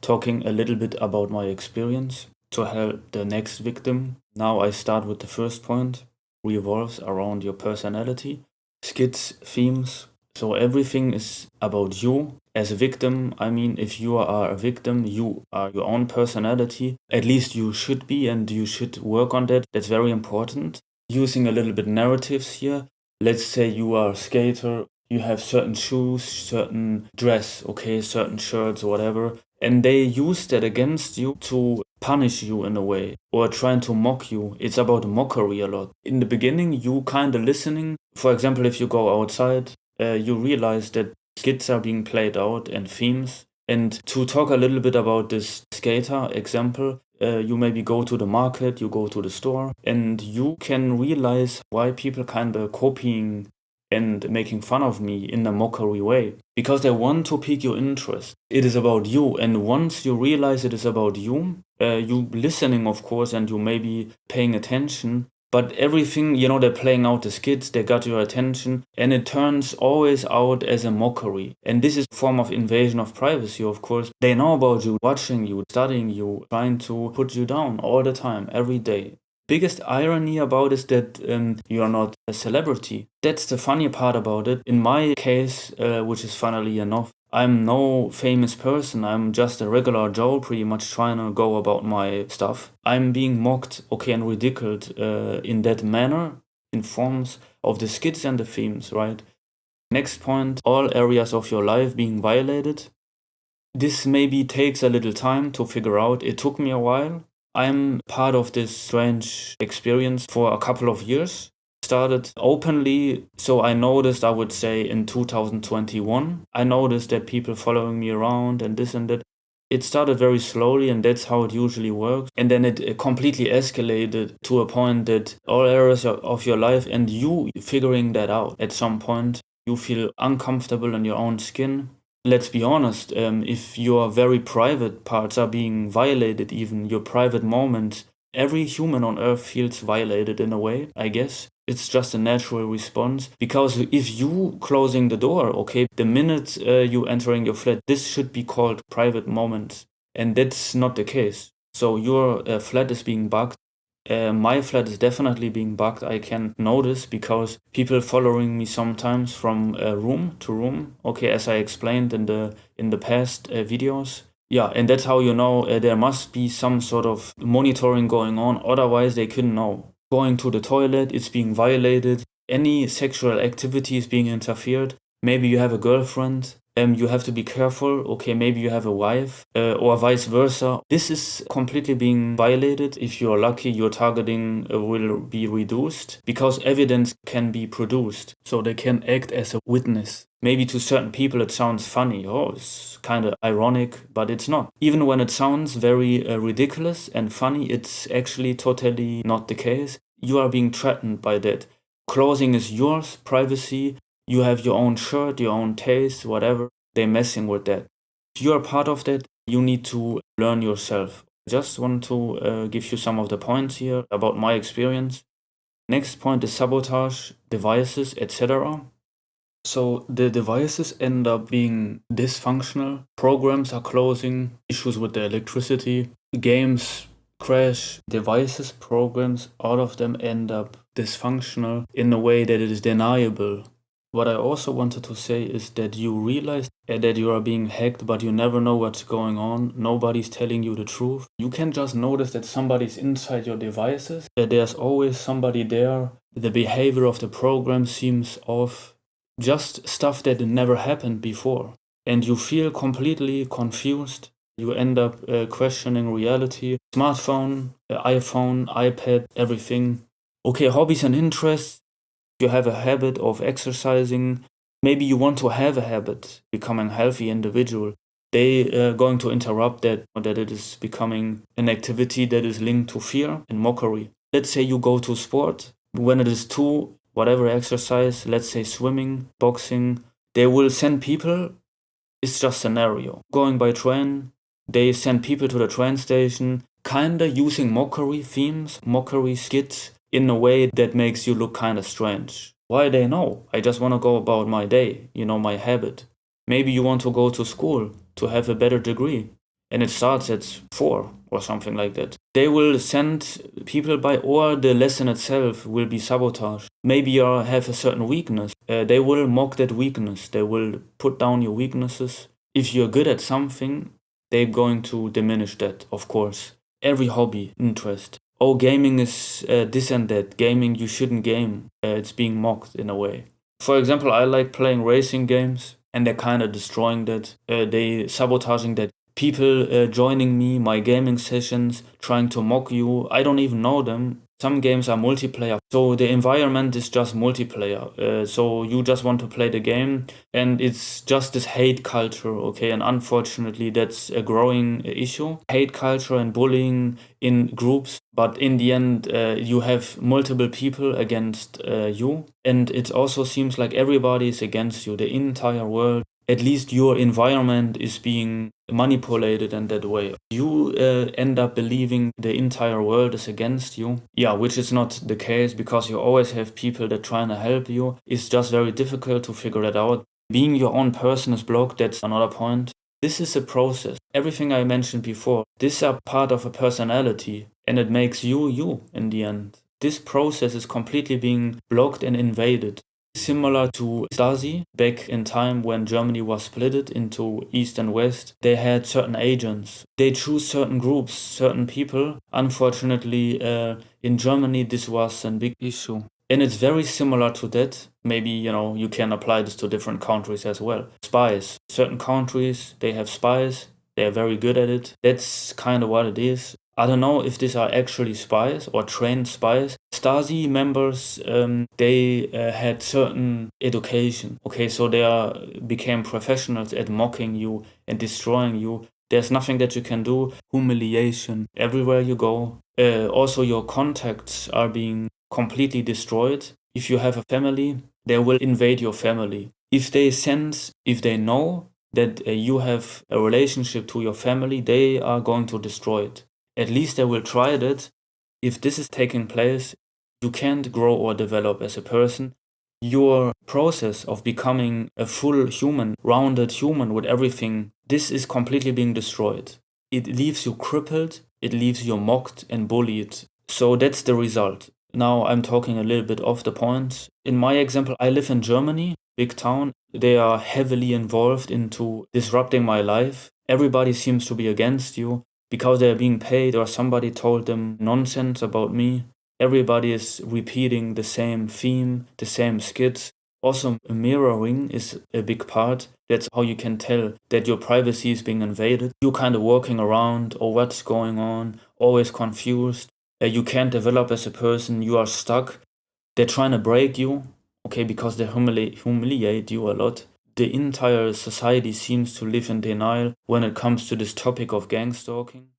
talking a little bit about my experience to help the next victim. Now I start with the first point, revolves around your personality, skits, themes. So everything is about you. As a victim, I mean, if you are a victim, you are your own personality. At least you should be, and you should work on that. That's very important. Using a little bit narratives here. Let's say you are a skater, you have certain shoes, certain dress, okay, certain shirts or whatever, and they use that against you to punish you in a way or trying to mock you. It's about mockery a lot. In the beginning, you kind of listening. For example, if you go outside, you realize that skits are being played out and themes. And to talk a little bit about this skater example, you maybe go to the market, you go to the store, and you can realize why people kind of copying and making fun of me in a mockery way. Because they want to pique your interest. It is about you, and once you realize it is about you, you listening, of course, and you maybe paying attention, but everything, they're playing out the skits, they got your attention, and it turns always out as a mockery. And this is a form of invasion of privacy, of course. They know about you, watching you, studying you, trying to put you down all the time, every day. Biggest irony about is that you are not a celebrity. That's the funny part about it. In my case, which is funnily enough, I'm no famous person. I'm just a regular Joe, pretty much trying to go about my stuff. I'm being mocked, okay, and ridiculed in that manner, in forms of the skits and the themes, right? Next point, all areas of your life being violated. This maybe takes a little time to figure out. It took me a while. I'm part of this strange experience for a couple of years. Started openly, so I noticed, I would say in 2021, I noticed that people following me around and this and that. It started very slowly, and that's how it usually works. And then it completely escalated to a point that all areas of your life, and you figuring that out at some point, you feel uncomfortable in your own skin. Let's be honest, if your very private parts are being violated, even your private moments, every human on earth feels violated in a way, I guess. It's just a natural response. Because if you closing the door, okay, the minute you entering your flat, this should be called private moments. And that's not the case. So your flat is being bugged. My flat is definitely being bugged. I can notice because people following me sometimes from room to room. Okay, as I explained in the past videos. Yeah, and that's how you know there must be some sort of monitoring going on. Otherwise, they couldn't know. Going to the toilet, it's being violated. Any sexual activity is being interfered. Maybe you have a girlfriend. You have to be careful. Okay, maybe you have a wife or vice versa. This is completely being violated. If you're lucky, your targeting will be reduced because evidence can be produced. So they can act as a witness. Maybe to certain people it sounds funny. Oh, it's kind of ironic, but it's not. Even when it sounds very ridiculous and funny, it's actually totally not the case. You are being threatened by that. Clothing is yours, privacy. You have your own shirt, your own taste, whatever. They're messing with that. If you are part of that, you need to learn yourself. Just want to give you some of the points here about my experience. Next point is sabotage, devices, etc. So the devices end up being dysfunctional. Programs are closing, issues with the electricity, games crash, devices, programs, all of them end up dysfunctional in a way that it is deniable. What I also wanted to say is that you realize that you are being hacked, but you never know what's going on. Nobody's telling you the truth. You can just notice that somebody's inside your devices, that there's always somebody there. The behavior of the program seems off. Just stuff that never happened before. And you feel completely confused. You end up questioning reality. Smartphone, iPhone, iPad, everything. Okay, hobbies and interests. You have a habit of exercising. Maybe you want to have a habit, becoming a healthy individual. They are going to interrupt that it is becoming an activity that is linked to fear and mockery. Let's say you go to sport. When it is too, whatever exercise, let's say swimming, boxing, they will send people. It's just scenario. Going by train, they send people to the train station, kinda using mockery themes, mockery skits, in a way that makes you look kind of strange. Why they know? I just want to go about my day, my habit. Maybe you want to go to school to have a better degree. and it starts at 4 or something like that. They will send people by, or the lesson itself will be sabotaged. Maybe you have a certain weakness. They will mock that weakness. They will put down your weaknesses. If you're good at something, they're going to diminish that, of course. Every hobby, interest. Oh, gaming is this and that. Gaming, you shouldn't game. It's being mocked in a way. For example, I like playing racing games, and they're kind of destroying that. They sabotaging that. People joining me, my gaming sessions, trying to mock you. I don't even know them. Some games are multiplayer, so the environment is just multiplayer. So you just want to play the game, and it's just this hate culture, okay? And unfortunately, that's a growing issue. Hate culture and bullying in groups, but in the end, you have multiple people against you, and it also seems like everybody is against you, the entire world. At least your environment is being manipulated in that way. You end up believing the entire world is against you. Yeah, which is not the case, because you always have people that trying to help you. It's just very difficult to figure that out. Being your own person is blocked, that's another point. This is a process. Everything I mentioned before, these are part of a personality, and it makes you you in the end. This process is completely being blocked and invaded. Similar to Stasi, back in time when Germany was split into East and West, they had certain agents. They choose certain groups, certain people. Unfortunately, in Germany, this was a big issue. And it's very similar to that. Maybe, you can apply this to different countries as well. Spies. Certain countries, they have spies. They are very good at it. That's kind of what it is. I don't know if these are actually spies or trained spies. Stasi members, they had certain education. Okay, so they became professionals at mocking you and destroying you. There's nothing that you can do. Humiliation everywhere you go. Also, your contacts are being completely destroyed. If you have a family, they will invade your family. If they know that you have a relationship to your family, they are going to destroy it. At least they will try that. If this is taking place, you can't grow or develop as a person. Your process of becoming a full human, rounded human with everything, this is completely being destroyed. It leaves you crippled, it leaves you mocked and bullied. So that's the result. Now I'm talking a little bit off the point. In my example, I live in Germany, big town. They are heavily involved into disrupting my life. Everybody seems to be against you because they're being paid, or somebody told them nonsense about me. Everybody is repeating the same theme, the same skits. Also, mirroring is a big part. That's how you can tell that your privacy is being invaded. You're kind of walking around, or what's going on, always confused. You can't develop as a person, you are stuck. They're trying to break you, okay, because they humiliate you a lot. The entire society seems to live in denial when it comes to this topic of gang stalking.